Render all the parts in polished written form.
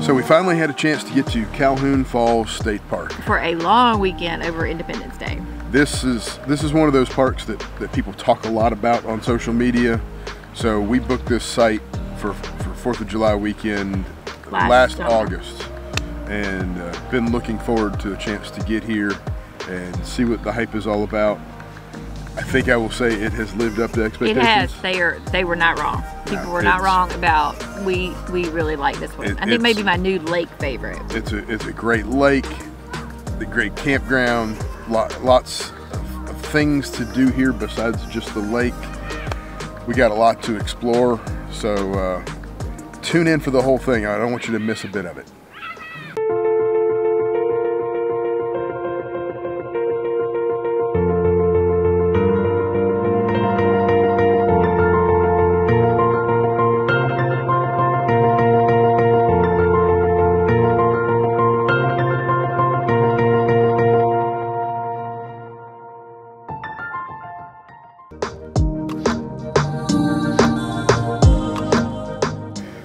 So we finally had a chance to get to Calhoun Falls State Park for a long weekend over Independence Day. This is one of those parks that people talk a lot about on social media. So we booked this site for 4th of July weekend last August, and been looking forward to a chance to get here and see what the hype is all about. I think I will say it has lived up to expectations. It has. They were not wrong. People were not wrong about we really like this one. I think maybe my new lake favorite. It's a great lake, the great campground, lots of things to do here besides just the lake. We got a lot to explore, so tune in for the whole thing. I don't want you to miss a bit of it.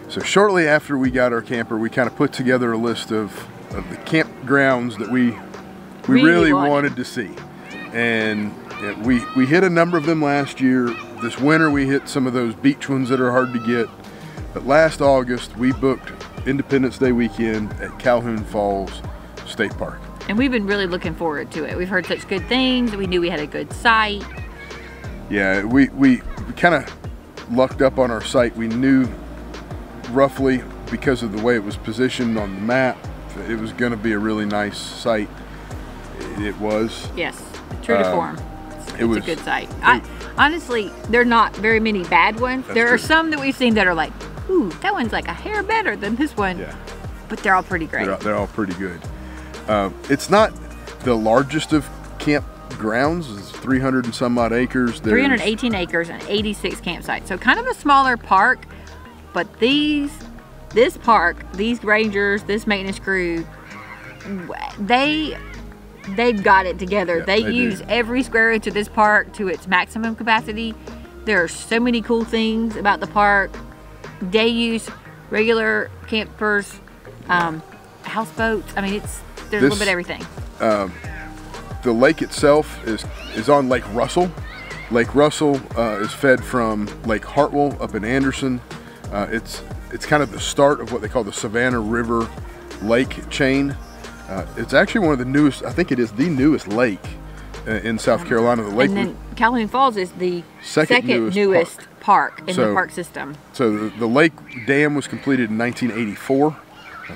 So shortly after we got our camper, we kind of put together a list of the campgrounds that we really wanted to see. And we hit a number of them last year. This winter we hit some of those beach ones that are hard to get. But last August we booked Independence Day weekend at Calhoun Falls State Park. And we've been really looking forward to it. We've heard such good things. We knew we had a good site. Yeah, we kind of lucked up on our site. We knew roughly, because of the way it was positioned on the map, it was going to be a really nice site. It was. Yes, true to form. It's a good site. Honestly, there are not very many bad ones. There are some that we've seen that are like, ooh, that one's like a hair better than this one. Yeah. But they're all pretty great. They're all pretty good. It's not the largest of campgrounds. It's 300 and some odd acres. 318 acres and 86 campsites. So kind of a smaller park. But this park, these rangers, this maintenance crew, they've got it together. Yeah, they use every square inch of this park to its maximum capacity. There are so many cool things about the park. Day use, regular campers, houseboats. I mean, there's a little bit of everything. The lake itself is on Lake Russell. Lake Russell is fed from Lake Hartwell up in Anderson. It's kind of the start of what they call the Savannah River Lake chain. It's actually one of the newest, I think it is the newest lake in South Carolina. The lake, and then Calhoun Falls is the second newest park in the park system. So the lake dam was completed in 1984.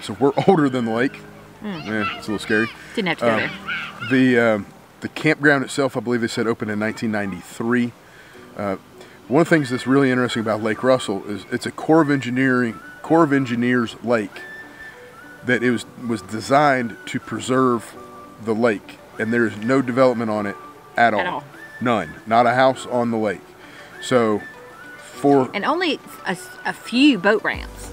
So we're older than the lake. Yeah, it's a little scary. Didn't have to go there. The campground itself, I believe they said, opened in 1993. One of the things that's really interesting about Lake Russell is it's a Corps of Engineers lake that was designed to preserve the lake, and there is no development on it at all. None. Not a house on the lake. So and only a few boat ramps.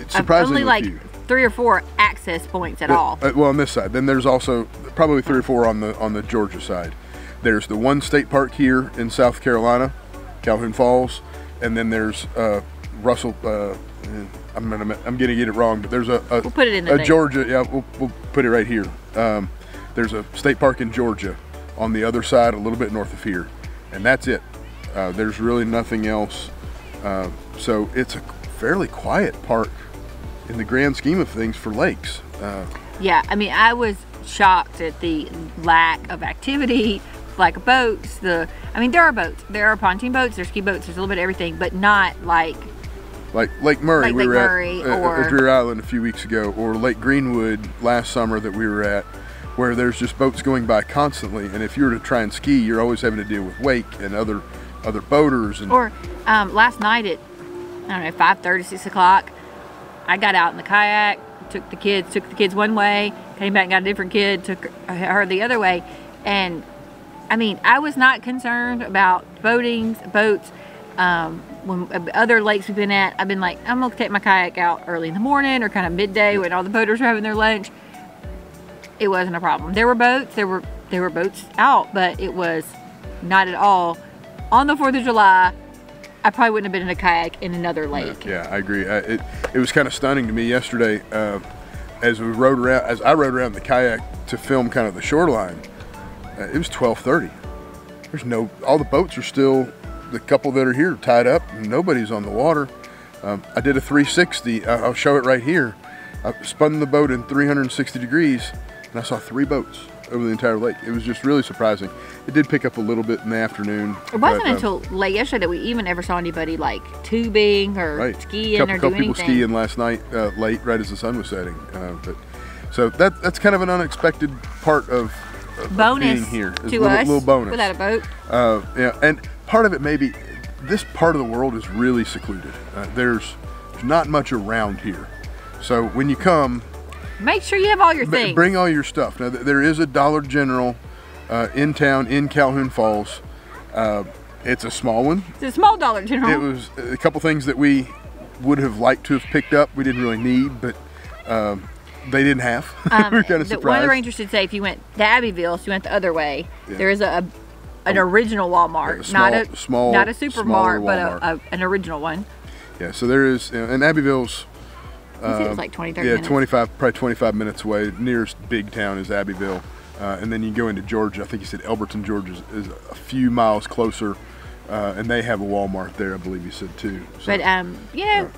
Surprisingly only like few. 3 or 4 access points at all. Well, on this side. Then there's also probably 3 or 4 on the Georgia side. There's the one state park here in South Carolina, Calhoun Falls, and then there's Russell. I'm gonna get it wrong, but there's we'll put it in the Georgia. Yeah, we'll put it right here. There's a state park in Georgia on the other side, a little bit north of here, and that's it. There's really nothing else. So it's a fairly quiet park in the grand scheme of things for lakes. Yeah, I mean, I was shocked at the lack of activity, lack of boats. I mean, there are boats. There are pontoon boats, there's ski boats, there's a little bit of everything, but not like Lake Murray. We were at Dreer Island a few weeks ago, or Lake Greenwood last summer that we were at, where there's just boats going by constantly, and if you were to try and ski, you're always having to deal with wake and other boaters. Or last night at, I don't know, 5:30, 6 o'clock, I got out in the kayak, took the kids one way, came back and got a different kid, took her the other way, and I mean, I was not concerned about boats. When other lakes we've been at, I've been like, I'm gonna take my kayak out early in the morning or kind of midday when all the boaters are having their lunch. It wasn't a problem. There were boats, there were boats out, but it was not at all. On the 4th of July, I probably wouldn't have been in a kayak in another lake. Yeah, I agree. It was kind of stunning to me yesterday as I rode around the kayak to film kind of the shoreline. It was 12:30. All the boats are still, the couple that are here tied up, nobody's on the water. I did a 360, I'll show it right here. I spun the boat in 360 degrees and I saw 3 boats over the entire lake. It was just really surprising. It did pick up a little bit in the afternoon. It wasn't until late yesterday that we even ever saw anybody like tubing or skiing or doing anything. Couple people skiing last night late, right as the sun was setting. So that's kind of an unexpected part of being here. It's to us, little bonus. Without a boat. Yeah, and part of it maybe, this part of the world is really secluded. There's not much around here. So when you come, make sure you have all your things. Bring all your stuff. Now there is a Dollar General in town in Calhoun Falls. It's a small one. It's a small Dollar General. It was a couple things that we would have liked to have picked up. We didn't really need, but they didn't have. We were kind of surprised. One of the rangers did say if you went to Abbeville, so you went the other way, there is an original Walmart, not a supermart, but an original one. Yeah, so there is, and Abbeville's. It was like 20, 30 minutes. Probably 25 minutes away. Nearest big town is Abbeville. And then you go into Georgia. I think you said Elberton, Georgia is a few miles closer. And they have a Walmart there, I believe you said too. So, but,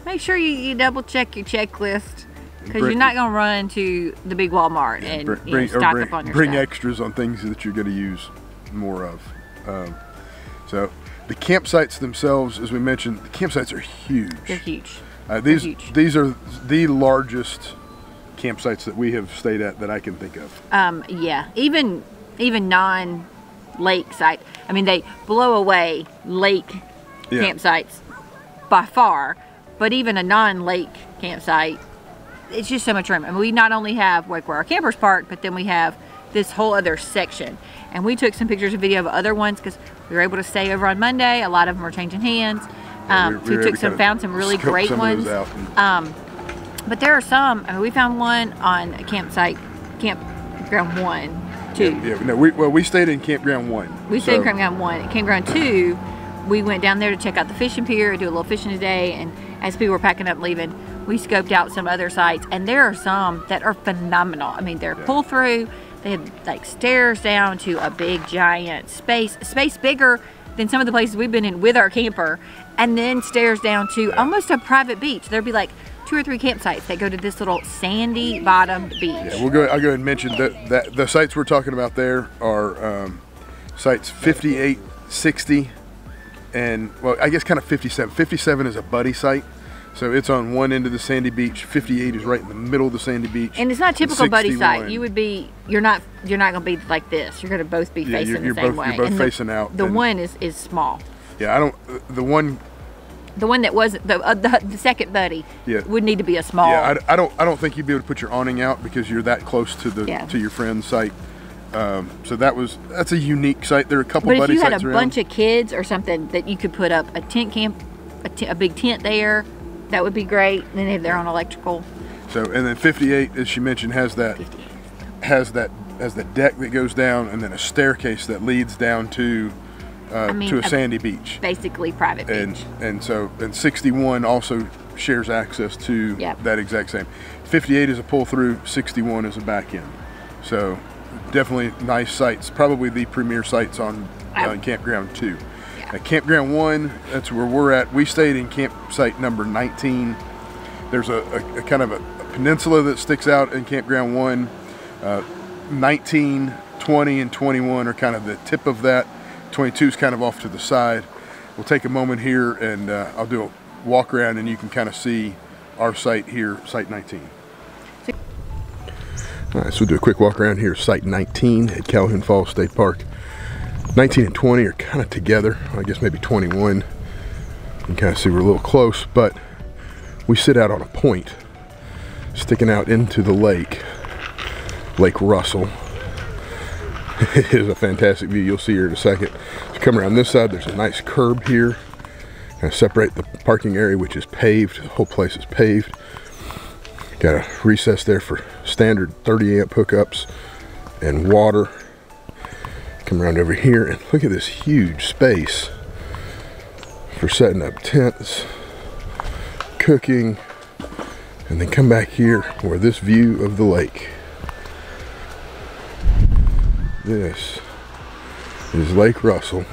make sure you double check your checklist. Because you're not going to run to the big Walmart and stock up on your bring stuff. extras on things that you're going to use more of. So the campsites themselves, as we mentioned, the campsites are huge. They're huge. These are the largest campsites that we have stayed at that I can think of. Yeah, even non-lake site. I mean, they blow away lake campsites by far, but even a non-lake campsite, it's just so much room. I mean, we not only have like where our campers park, but then we have this whole other section. And we took some pictures and video of other ones because we were able to stay over on Monday. A lot of them were changing hands. We found some really great ones. But there are some. I mean, we found one on a campground 1, 2. Yeah. No, we stayed in campground 1. We stayed in campground 1. At campground 2, we went down there to check out the fishing pier, do a little fishing today, and as people were packing up leaving, we scoped out some other sites, and there are some that are phenomenal. I mean, they're pull through. They have like stairs down to a big giant space bigger than some of the places we've been in with our camper, and then stairs down to almost a private beach. There'd be like 2 or 3 campsites that go to this little sandy bottomed beach. Yeah, I'll go ahead and mention that the sites we're talking about there are sites 58, 60, and well, I guess kind of 57. 57 is a buddy site. So it's on one end of the sandy beach. 58 is right in the middle of the sandy beach. And it's not a typical buddy site. You're not gonna be like this. You're gonna both be facing the same way. You're both facing out. The one is small. Yeah, the one that wasn't the second buddy would need to be a small. Yeah, I don't think you'd be able to put your awning out because you're that close to to your friend's site. So that's a unique site. There are a couple buddy sites around. But if you had a bunch of kids or something that you could put up a tent camp, a big tent there, that would be great. And then they have their own electrical. So, and then 58, as she mentioned, has that deck that goes down, and then a staircase that leads down to a sandy beach. Basically private beach. And 61 also shares access to that exact same. 58 is a pull through, 61 is a back end. So definitely nice sites. Probably the premier sites on Campground 2. At Campground 1, that's where we're at. We stayed in campsite number 19. There's a kind of a peninsula that sticks out in Campground 1. 19, 20, and 21 are kind of the tip of that. 22 is kind of off to the side. We'll take a moment here and I'll do a walk around and you can kind of see our site here, site 19. All right, so we'll do a quick walk around here, site 19 at Calhoun Falls State Park. 19 and 20 are kind of together. I guess maybe 21. You can kind of see we're a little close, but we sit out on a point sticking out into the lake, Lake Russell. It is a fantastic view. You'll see here in a second. If you come around this side, there's a nice curb here. Kind of separate the parking area, which is paved. The whole place is paved. Got a recess there for standard 30 amp hookups and water. Come around over here and look at this huge space for setting up tents, cooking, and then come back here where this view of the lake. This is Lake Russell,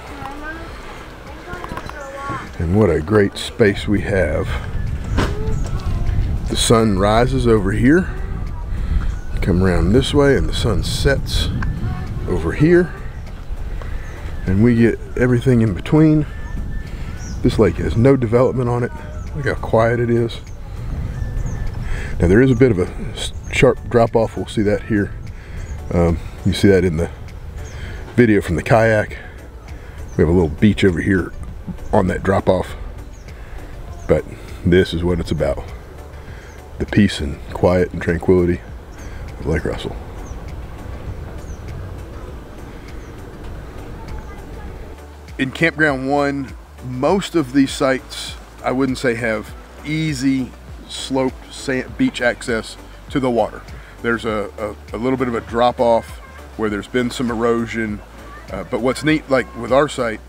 and what a great space we have. The sun rises over here, come around this way, and the sun sets over here, and we get everything in between. This lake has no development on it. Look how quiet it is. Now there is a bit of a sharp drop off. We'll see that here. You see that in the video from the kayak. We have a little beach over here on that drop off, but this is what it's about. The peace and quiet and tranquility of Lake Russell. In Campground 1, most of these sites, I wouldn't say have easy sloped sand, beach access to the water. There's a little bit of a drop off where there's been some erosion, but what's neat, like with our site,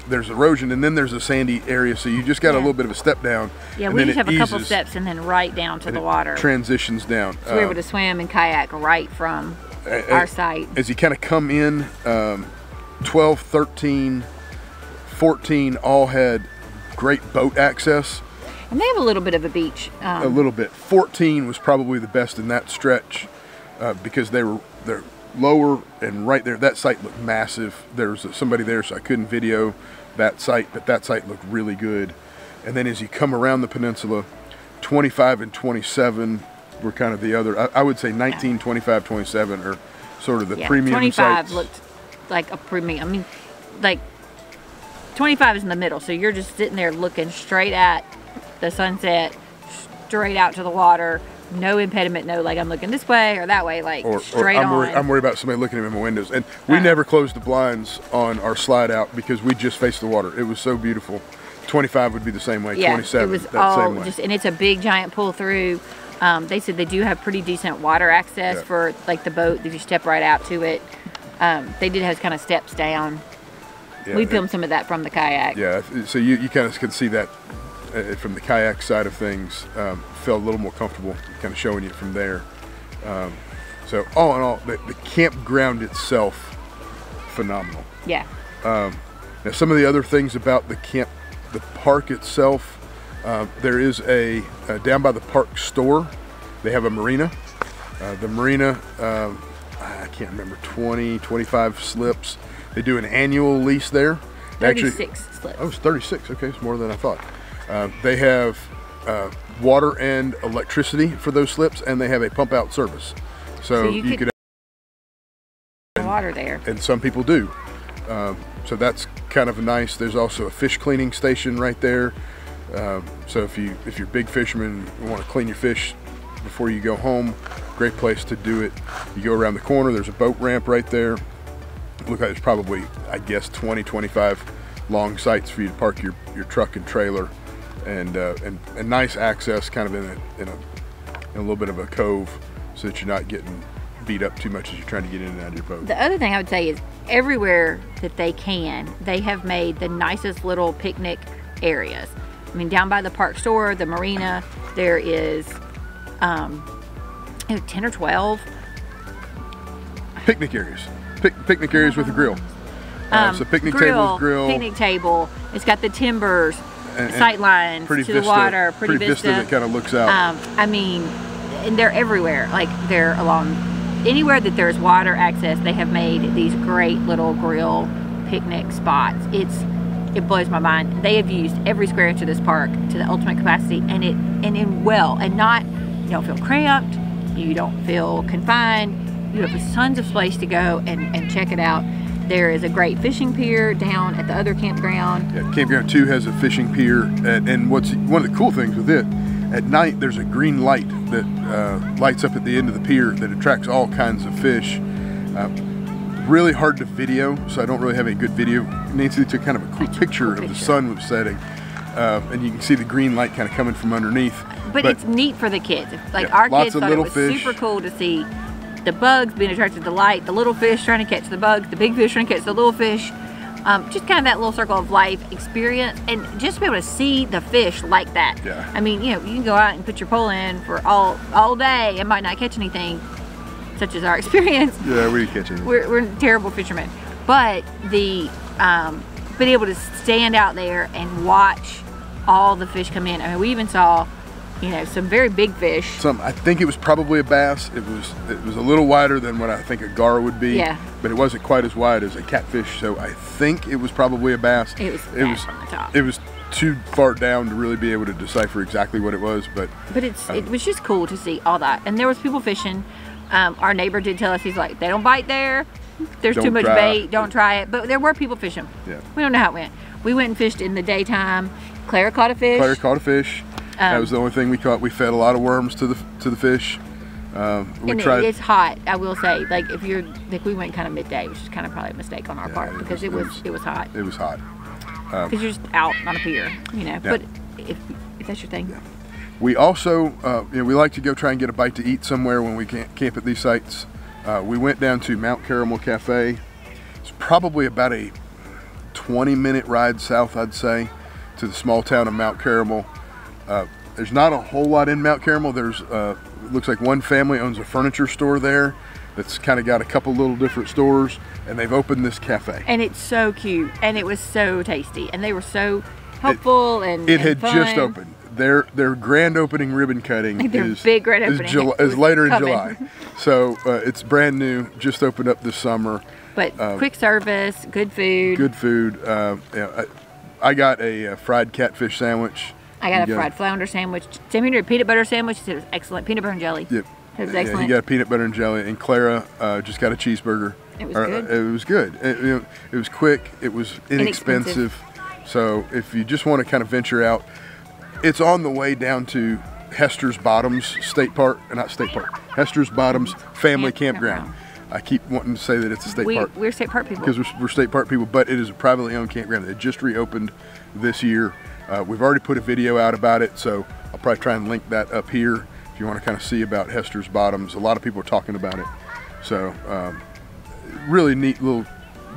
there's erosion and then there's a sandy area, so you just got a little bit of a step down. Yeah, we just have a couple steps and then right down to the water. Transitions down. So we're able to swim and kayak right from our site. As you kind of come in, 12, 13, 14 all had great boat access. And they have a little bit of a beach. A little bit. 14 was probably the best in that stretch because they're lower and right there. That site looked massive. There was somebody there, so I couldn't video that site, but that site looked really good. And then as you come around the peninsula, 25 and 27 were kind of the other. I would say 19, 25, 27 are sort of the premium 25 sites. Looked like a premium. I mean, like 25 is in the middle, so you're just sitting there looking straight at the sunset, straight out to the water. No impediment, no like I'm looking this way or that way, like straight on. I'm worried about somebody looking in my windows. And we never closed the blinds on our slide out because we just faced the water. It was so beautiful. 25 would be the same way, yeah, 27 it was that all same way. Just, and it's a big giant pull through. They said they do have pretty decent water access for like the boat if you step right out to it. They did have kind of steps down. Yeah, we filmed some of that from the kayak. Yeah, so you kind of can see that from the kayak side of things. Felt a little more comfortable kind of showing you from there. So all in all, the campground itself, phenomenal. Yeah. Now some of the other things about the park itself, there is a down by the park store, they have a marina. The marina, I can't remember, 20, 25 slips. They do an annual lease there. 36 slips. Oh, it's 36. Okay, it's more than I thought. They have water and electricity for those slips, and they have a pump out service. So you could water there. And some people do. So that's kind of nice. There's also a fish cleaning station right there. So if you're a big fisherman, you want to clean your fish before you go home, great place to do it. You go around the corner, there's a boat ramp right there. Look like there's probably, I guess, 20, 25 long sites for you to park your truck and trailer, and nice access kind of in a little bit of a cove so that you're not getting beat up too much as you're trying to get in and out of your boat. The other thing I would say is everywhere that they have made the nicest little picnic areas. I mean, down by the park store, the marina, there is 10 or 12 picnic areas. Picnic areas with a grill. So picnic grill. Picnic table. It's got the timbers, sight lines to the water. Pretty vista that kind of looks out. I mean, and they're everywhere. Like they're along anywhere that there's water access. They have made these great little grill picnic spots. It blows my mind. They have used every square inch of this park to the ultimate capacity, and not, you don't feel cramped. You don't feel confined. You have tons of space to go and check it out. There is a great fishing pier down at the other campground. Yeah, Campground 2 has a fishing pier, and what's one of the cool things with it, at night there's a green light that lights up at the end of the pier that attracts all kinds of fish. Really hard to video, so I don't really have a good video. Nancy took kind of a cool picture of the sun was setting. and you can see the green light kind of coming from underneath. But it's neat for the kids. Like our kids thought it was super cool to see the bugs being attracted to the light, the little fish trying to catch the bugs, the big fish trying to catch the little fish. Just kind of that little circle of life experience, and just to be able to see the fish like that. Yeah. I mean, you know, you can go out and put your pole in for all day and might not catch anything, such as our experience. Yeah, we didn't catch anything. We're terrible fishermen, but the being able to stand out there and watch all the fish come in. I mean, we even saw, you know, some very big fish. I think it was probably a bass. It was a little wider than what I think a gar would be. Yeah. But it wasn't quite as wide as a catfish, so I think it was probably a bass. It was on the top. It was too far down to really be able to decipher exactly what it was, but it was just cool to see all that. And there was people fishing. Our neighbor did tell us, he's like, they don't bite there. There's too much bait. Don't try it. But there were people fishing. Yeah. We don't know how it went. We went and fished in the daytime. Clara caught a fish. Clara caught a fish. That was the only thing we caught. We fed a lot of worms to the fish. It's hot, I will say. Like we went kind of midday, which is kind of probably a mistake on our part because it was hot. It was hot. Because you're just out on a pier, you know. Yeah. But if that's your thing. Yeah. We also, we like to go try and get a bite to eat somewhere when we can't camp at these sites. We went down to Mount Caramel Cafe. It's probably about a 20-minute ride south, I'd say, to the small town of Mount Caramel. There's not a whole lot in Mount Caramel. There's looks like one family owns a furniture store there that's kind of got a couple little different stores, and they've opened this cafe. And it's so cute, and it was so tasty, and they were so helpful and had fun. Just opened. Their grand opening ribbon cutting is big grand opening is later in July, so it's brand new, just opened up this summer. But quick service, good food. Good food. I got a fried catfish sandwich. I got a fried flounder sandwich. Sam Henry, a peanut butter sandwich. It was excellent. Peanut butter and jelly. Yep. It was excellent. He got peanut butter and jelly, and Clara just got a cheeseburger. It was good. It was good. It was quick. It was inexpensive. So if you just want to kind of venture out, it's on the way down to Hester's Bottoms State Park, not State Park, Hester's Bottoms Family Campground. I keep wanting to say that it's a state park. We're state park people. Because we're state park people, but it is a privately owned campground. It just reopened this year. We've already put a video out about it, so I'll probably try and link that up here if you want to kind of see about Hester's Bottoms. A lot of people are talking about it. So really neat little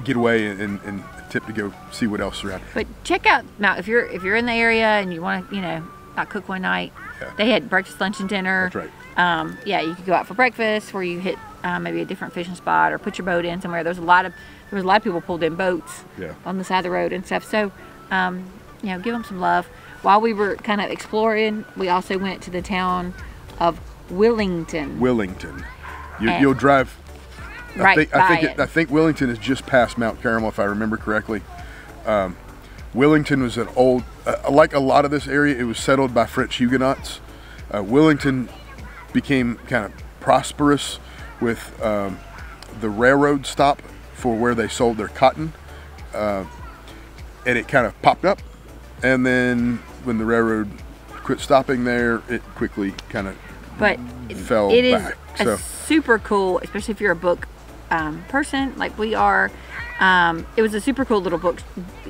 getaway and a tip to go see what else is around. But check out, now if you're in the area and you want to, you know, not cook one night, they had breakfast, lunch, and dinner. That's right. Yeah, you could go out for breakfast where you hit maybe a different fishing spot or put your boat in somewhere. There was a lot of people pulled in boats on the side of the road and stuff. So, you know, give them some love. While we were kind of exploring, we also went to the town of Willington. Willington. You'll drive. I think Willington is just past Mount Caramel, if I remember correctly. Willington was an old, like a lot of this area, it was settled by French Huguenots. Willington became kind of prosperous with the railroad stop for where they sold their cotton, and it kind of popped up, and then when the railroad quit stopping there, it quickly kind of fell back. It is super cool, especially if you're a book person like we are. It was a super cool little book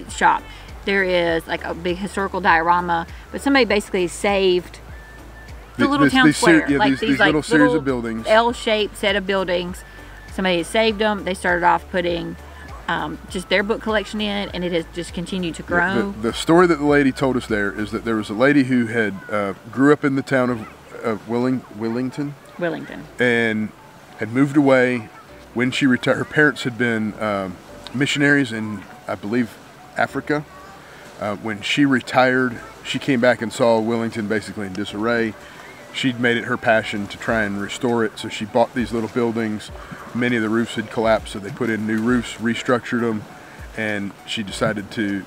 shop. There is like a big historical diorama, but somebody basically saved the little town square. These little series of buildings. L-shaped set of buildings. Somebody saved them. They started off putting just their book collection in, and it has just continued to grow. The story that the lady told us there is that there was a lady who had grew up in the town of Willington, and had moved away. When she retired, her parents had been missionaries in, I believe, Africa. When she retired, she came back and saw Willington basically in disarray. She'd made it her passion to try and restore it, so she bought these little buildings. Many of the roofs had collapsed, so they put in new roofs, restructured them, and she decided to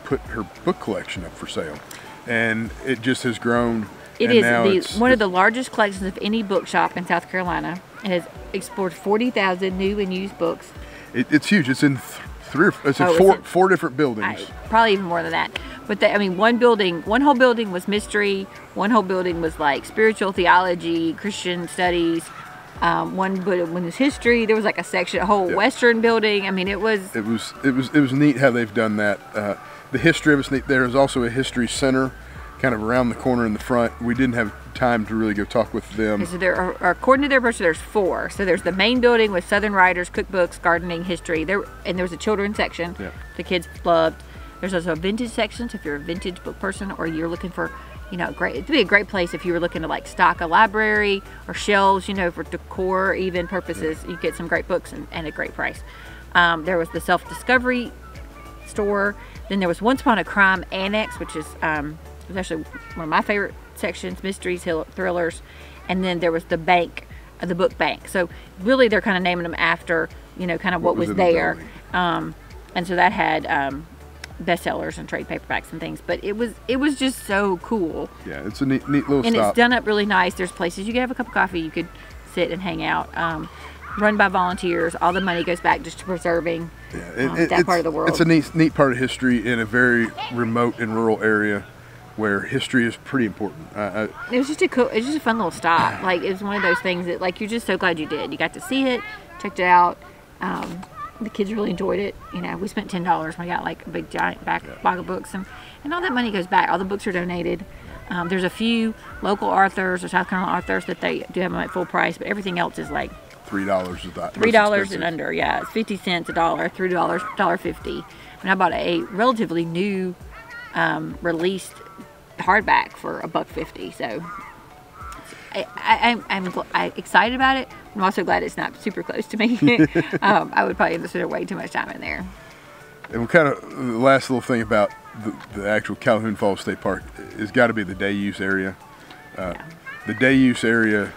put her book collection up for sale. And it just has grown. It is one of the largest collections of any bookshop in South Carolina. It has explored 40,000 new and used books. It's huge. It's in four different buildings. Probably even more than that. But one whole building was mystery. One whole building was like spiritual theology, Christian studies. One was history. There was like a whole Western building. I mean, it was neat how they've done that. the history of it's neat. There is also a history center kind of around the corner in the front. We didn't have time to really go talk with them. So there are, according to their brochure, there's 4. So there's the main building with Southern writers, cookbooks, gardening, history. And there was a children's section the kids loved. There's also a vintage section, so if you're a vintage book person or you're looking for, it'd be a great place if you were looking to like stock a library or shelves, for decor even purposes. You get some great books and a great price. There was the self-discovery store. Then there was Once Upon a Crime Annex, which is was actually one of my favorite sections, mysteries, thrillers. And then there was the bank, the book bank. So really they're kind of naming them after, kind of what was there. And so that had bestsellers and trade paperbacks and things, but it was just so cool. Yeah, it's a neat little and stop. It's done up really nice. There's places you could have a cup of coffee, you could sit and hang out. Run by volunteers. All the money goes back just to preserving that part of the world. It's a neat part of history in a very remote and rural area where history is pretty important. It was just a fun little stop. Like, it was one of those things that, like, you're just so glad you did. You got to see it, checked it out. The kids really enjoyed it. We spent $10. We got like a big giant bag of books, and all that money goes back. All the books are donated. There's a few local authors or South Carolina authors that they do have them at full price, but everything else is like $3 is that. $3 and under. Yeah, it's 50 cents a dollar, $3, $1.50. And I bought a relatively new released hardback for $1.50. So I'm excited about it. I'm also glad it's not super close to me. I would probably spend way too much time in there. And the last little thing about the actual Calhoun Falls State Park has got to be the day use area. The day use area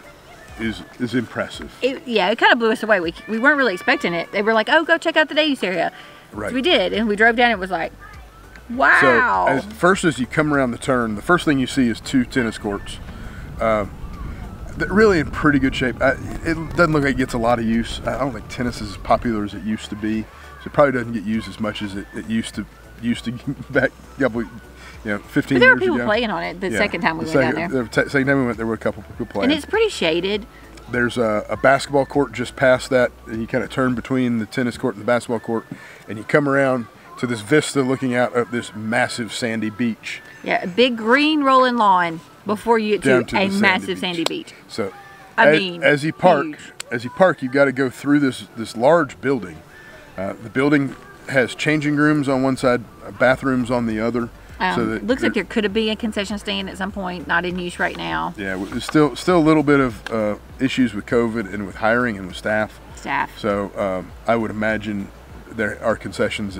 is impressive. It kind of blew us away. We weren't really expecting it. They were like, oh, go check out the day use area. Right. So we did, and we drove down. It was like, wow. So as you come around the turn, the first thing you see is 2 tennis courts. They're really in pretty good shape. It doesn't look like it gets a lot of use. I don't think tennis is as popular as it used to be. So it probably doesn't get used as much as it used to back a couple, 15 years ago. But there were people playing on it the second time we went down there. The second time we went, there were a couple people playing. And it's pretty shaded. There's a basketball court just past that, and you kind of turn between the tennis court and the basketball court, and you come around to this vista looking out at this massive sandy beach. Yeah, a big green rolling lawn before you get to a massive sandy beach. So, as you park, you've got to go through this large building. The building has changing rooms on one side, bathrooms on the other. It looks like there could have been a concession stand at some point, not in use right now. Yeah, there's still a little bit of issues with COVID and with hiring and with staff. So I would imagine there are concessions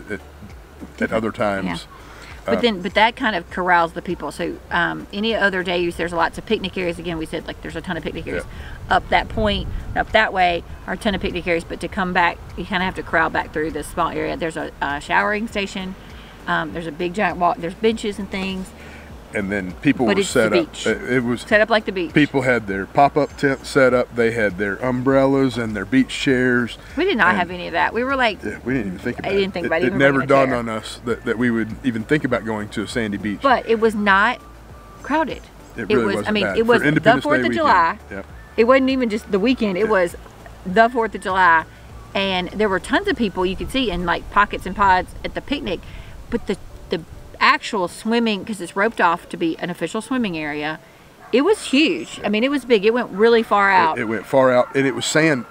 at other times. Yeah. But that kind of corrals the people. So any other day use, there's lots of picnic areas. Again, we said like there's a ton of picnic areas up that point, up that way are a ton of picnic areas. But to come back, you kind of have to corral back through this small area. There's a showering station. There's a big giant walk. There's benches and things. And then people were set up. It was set up like the beach. People had their pop-up tent set up. They had their umbrellas and their beach chairs. We did not have any of that. We were like, we didn't even think about it. I didn't think about it. It never dawned on us that we would even think about going to a sandy beach. But it was not crowded. It really wasn't bad. It was the 4th of July. Yep. It wasn't even just the weekend. It was the 4th of July, and there were tons of people you could see in like pockets and pods at the picnic. But the actual swimming, because it's roped off to be an official swimming area, it was huge. I mean, it was big. It went really far out. It went far out, and it was sand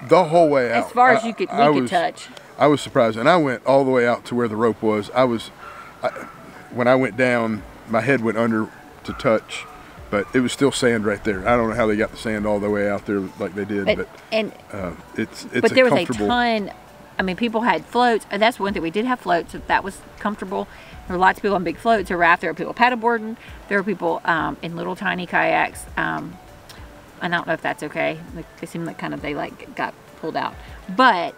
the whole way out. As far as we could touch. I was surprised, and I went all the way out to where the rope was. When I went down, my head went under to touch, but it was still sand right there. I don't know how they got the sand all the way out there like they did, but there was a ton. I mean, people had floats. And that's one thing. We did have floats, so that was comfortable. There were lots of people on big floats or rafts. There were people paddleboarding. There were people in little tiny kayaks. I don't know if that's okay. Like, it seemed like they got pulled out. But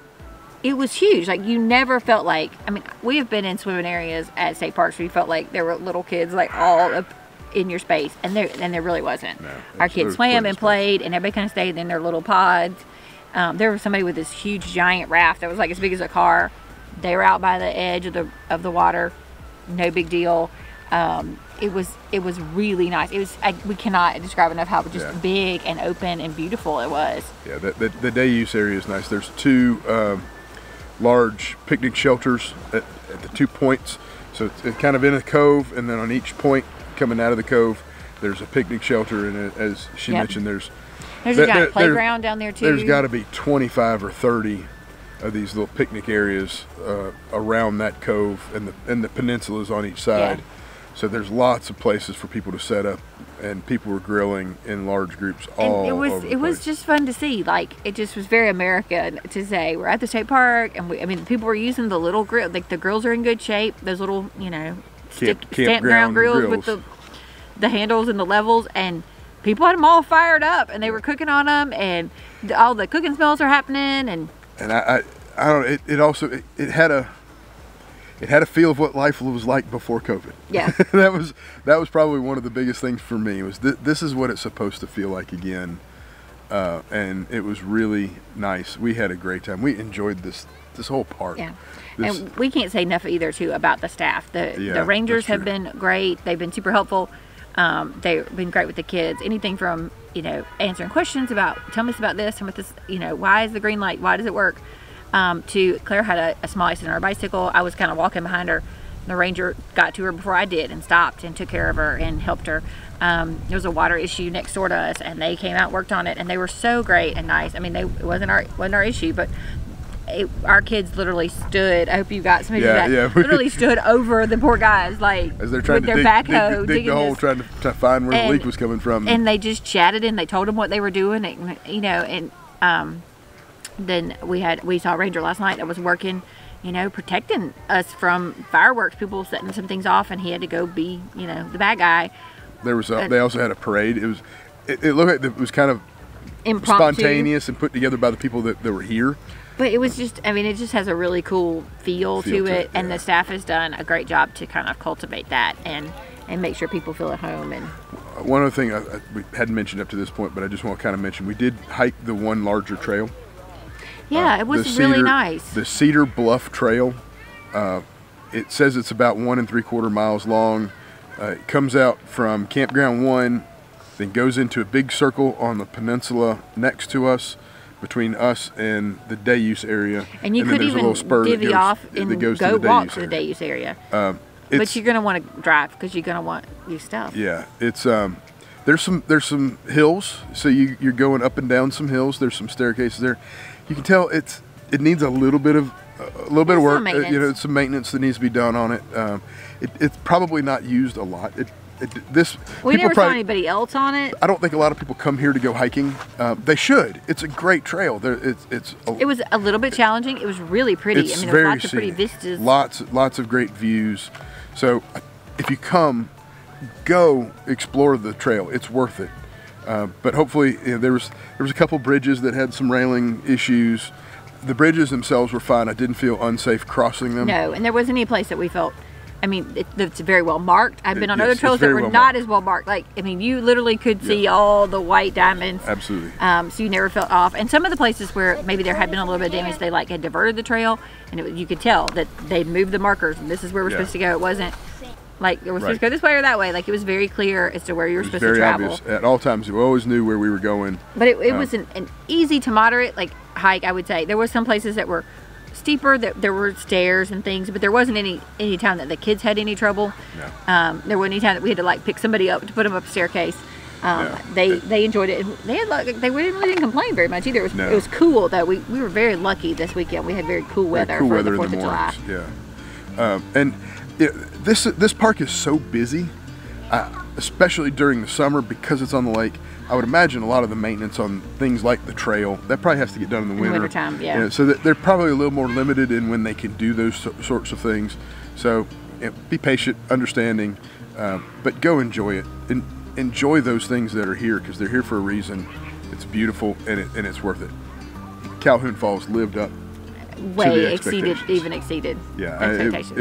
it was huge. Like, you never felt like, I mean, we have been in swimming areas at state parks where you felt like there were little kids like all up in your space. And there really wasn't. No, our kids swam and played, and everybody kind of stayed in their little pods. There was somebody with this huge giant raft that was like as big as a car. They were out by the edge of the water. No big deal. It was really nice. It was we cannot describe enough how just big and open and beautiful it was. Yeah, the day use area is nice. There's 2 large picnic shelters at the 2 points. So it's kind of in a cove, and then on each point coming out of the cove, there's a picnic shelter, and as she mentioned, there's a giant playground down there too. There's got to be 25 or 30 of these little picnic areas around that cove, and the peninsulas on each side. Yeah. So there's lots of places for people to set up, and people were grilling in large groups all over the place. It was just fun to see. Like, it just was very American to say we're at the state park, and people were using the little grill. Like, the grills are in good shape. Those little, campground grills with the handles and the levels, and people had them all fired up, and they were cooking on them, and all the cooking smells are happening, and I don't know. It also had a feel of what life was like before COVID. Yeah. that was probably one of the biggest things for me. Was this is what it's supposed to feel like again, and it was really nice. We had a great time. We enjoyed this whole park. Yeah. And we can't say enough either too about the staff. The rangers have been great. They've been super helpful. They've been great with the kids. Anything from answering questions about, tell me about this, and with this, why is the green light, why does it work? To Claire had a small accident on her bicycle. I was kind of walking behind her. The ranger got to her before I did and stopped and took care of her and helped her. There was a water issue next door to us, and they came out and worked on it, and they were so great and nice. I mean, it wasn't our issue, but our kids literally stood. I hope you got some of that. Yeah. Literally stood over the poor guys, like, as they're trying with their backhoe, dig the hole, trying to find where the leak was coming from. And they just chatted, and they told them what they were doing, and then we saw a ranger last night that was working, protecting us from fireworks, people setting some things off, and he had to go be, the bad guy. They also had a parade. It looked like it was kind of impromptu, spontaneous and put together by the people that were here. But it was just, it just has a really cool feel to it, and the staff has done a great job to kind of cultivate that and make sure people feel at home. And one other thing we hadn't mentioned up to this point, but I just want to kind of mention, we did hike the one larger trail. Yeah, it was really nice. The Cedar Bluff Trail. It says it's about 1 3/4 miles long. It comes out from Campground 1, then goes into a big circle on the peninsula next to us, between us and the day use area. And you could even divvy off and go walk to the day use area. But you're going to want to drive because you're going to want your stuff. Yeah, it's there's some hills, so you're going up and down some hills. There's some staircases there. You can tell it needs a little bit of work. Some maintenance that needs to be done on it. It's probably not used a lot. We never saw anybody else on it. I don't think a lot of people come here to go hiking. They should. It's a great trail. It was a little bit challenging. It was really pretty. It's there very was lots of pretty vistas. Lots of great views. So if you come, go explore the trail. It's worth it. But hopefully, there was a couple bridges that had some railing issues. The bridges themselves were fine. I didn't feel unsafe crossing them. No, and there wasn't any place that we felt. It's very well marked. I've been on other trails that were not as well marked. You literally could see all the white diamonds. Absolutely. So you never felt off. And some of the places where maybe there had been a little bit of damage, they had diverted the trail, and you could tell that they moved the markers, and this is where we're supposed to go. It wasn't like we're supposed to go this way or that way. It was very clear as to where you were supposed to travel. Very obvious. At all times, we always knew where we were going. But it was an easy to moderate hike, I would say. There were some places that were steeper, that there were stairs and things, but there wasn't any time that the kids had any trouble. No. There wasn't any time that we had to pick somebody up to put them up a staircase. They enjoyed it. They didn't complain very much either. It was cool though. We were very lucky this weekend. We had very cool weather for the 4th of July. Yeah. And this park is so busy, especially during the summer because it's on the lake. I would imagine a lot of the maintenance on things like the trail, that probably has to get done in the winter. Wintertime, yeah. So they're probably a little more limited in when they can do those sorts of things. So be patient, understanding, but go enjoy it. And enjoy those things that are here because they're here for a reason. It's beautiful and it's worth it. Calhoun Falls lived up. Even exceeded expectations.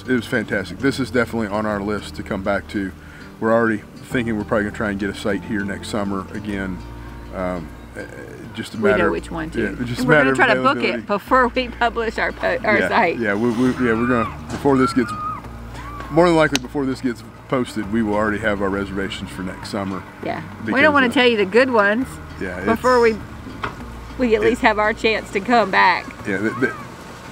It was fantastic. This is definitely on our list to come back to. We're already thinking we're probably going to try and get a site here next summer again. Just a matter. We know which one too. Yeah, just we're going to try to book it before we publish our site. Yeah, we're going to, before this gets, more than likely before this gets posted, we will already have our reservations for next summer. Yeah, we don't want to tell you the good ones. Yeah, before we at least have our chance to come back. Yeah,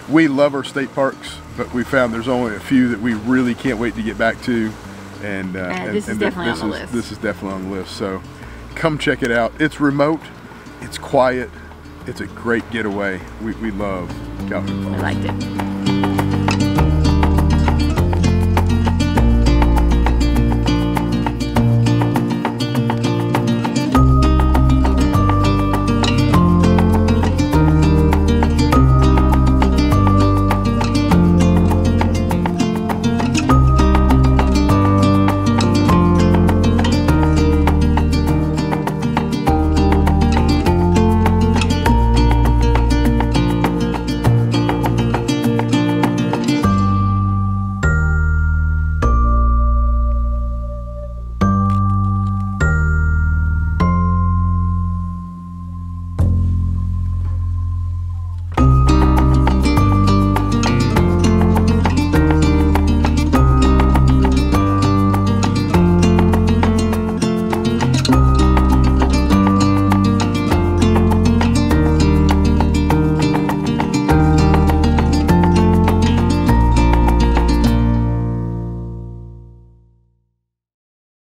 we love our state parks, but we found there's only a few that we really can't wait to get back to. And this is definitely on the list. This is definitely on the list. So come check it out. It's remote, it's quiet, it's a great getaway. We love Calhoun Falls. I liked it.